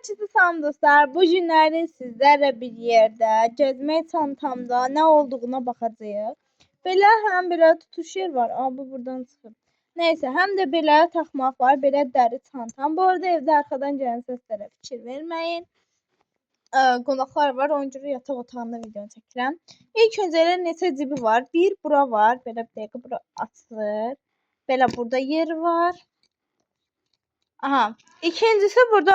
Herkese selam dostlar. Bu günləri sizlərlə bir yerdə gezmək çantamda nə olduğuna baxacağıq. Belə həm belə tutuş yer var. Bu buradan çıxır. Neysə, həm də belə taxmaq var. Belə dəri çantam. Bu arada evdə arxadan gələn səslərə fikir verməyin. Qonaqlar var. Ona görə yataq otağında video çəkirəm. İlk öncə neçə cibi var? Bir bura var. Belə bir dəqiqə bura açılır. Belə burada yer var. Aha. İkincisi burada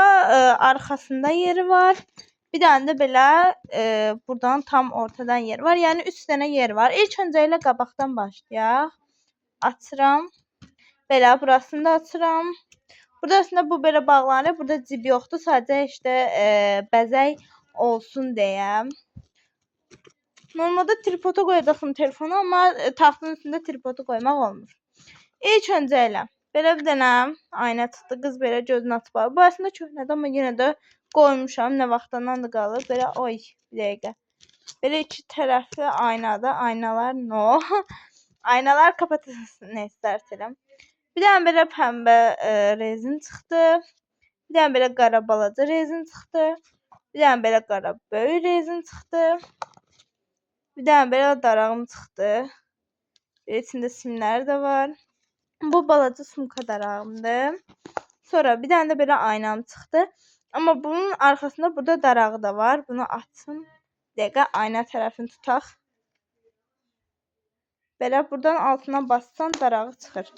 arkasında yeri var. Bir tane de belə buradan tam ortadan yer var. Yəni 3 dənə yer var. İlk öncə ilə qabaqdan başlayaq. Açıram. Belə burasını da açıram. Burada aslında bu belə bağlanır. Burada cib yoxdur. Sadəcə işte bəzək olsun deyə. Normalda tripoda qoyacaqsın telefonu, amma taxtın üstündə tripodu qoymaq olmur. İlk öncə ilə belə bir dənə ayna çıxdı. Qız belə gözünü açıb baxır. Bu əslində köhnədir, amma yenə də qoymuşam. Nə vaxtdan da qalıb. Belə oy, bir dəqiqə. Belə iki tərəfli aynada. Aynalar no. Aynalar kapatılsın. Nə istərsən. Bir dənə belə pəmbə rezin çıxdı. Bir dənə belə qara balaca rezin çıxdı. Bir dənə belə qara böyük rezin çıxdı. Bir dənə belə darağım çıxdı. İçində simləri də var. Bu balaca sumka darağımdır. Sonra bir dənə də belə aynam çıxdı. Amma bunun arxasında burada darağı da var. Bunu açım. Bir dəqiqə ayna tərəfini tutaq. Belə buradan altına bassan darağı çıxır.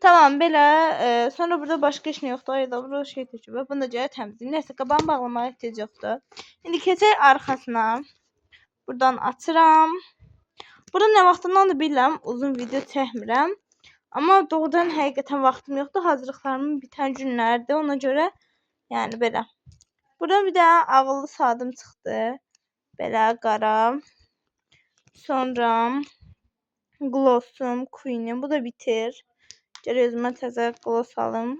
Tamam belə. Sonra burada başqa heç nə yoxdur. Ayda burada şey təcrübə. Bunu da görə təmizləyim. Nəysə qabağını bağlamağa ehtiyac yoxdur. İndi keçək arxasına. Buradan açıram. Burada nə vaxtından da bilirəm. Uzun video çəkmirəm. Amma doğrudan həqiqətən vaxtım yoxdur. Hazırlıqlarımın bitən günlərdir. Ona görə yəni belə. Buradan bir də ağıllı saatim çıxdı. Belə qara. Sonra glossum, Queen'im. Bu da bitir. Gəl özümə təzə gloss alım.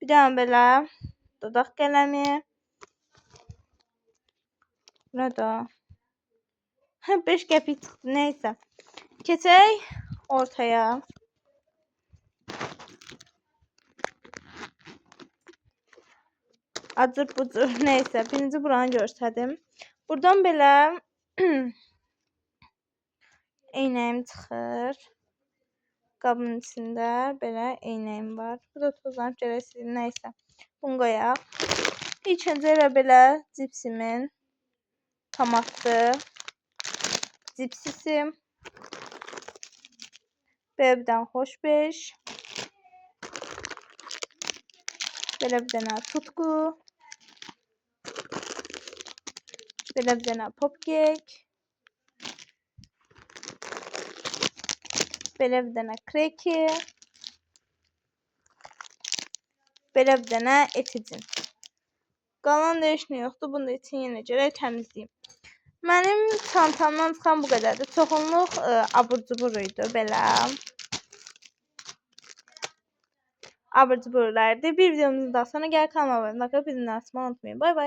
Bir dənə belə dodaq qələmi. Burada 5 qəpik çıxdı. Neysə. Keçək ortaya. Acır bucur. Neysə. Birinci buranı göstərdim. Buradan belə eynəyim çıxır. Qabın içində belə eynəyim var. Burada tozlanıb gələsiniz. Neysə. Bunu qoyaq. İlk öncə belə cipsimin tomatlı cipsisim. Belə bir dənə xoşbeş. Belə bir dənə tutku. Belə bir dənə popkek. Belə bir dənə kreki. Belə bir dənə eticin. Qalan da heç nə yoxdur. Bunu da için yenə görə təmizləyim. Mənim çantamdan çıxan bu qədərdir. Çoxunluq abur-cubur idi. Belə abur-cuburlardı. Bir videomuzun daha sonra gəl kanalıma abunə olmayı unutmayın. Bay bay.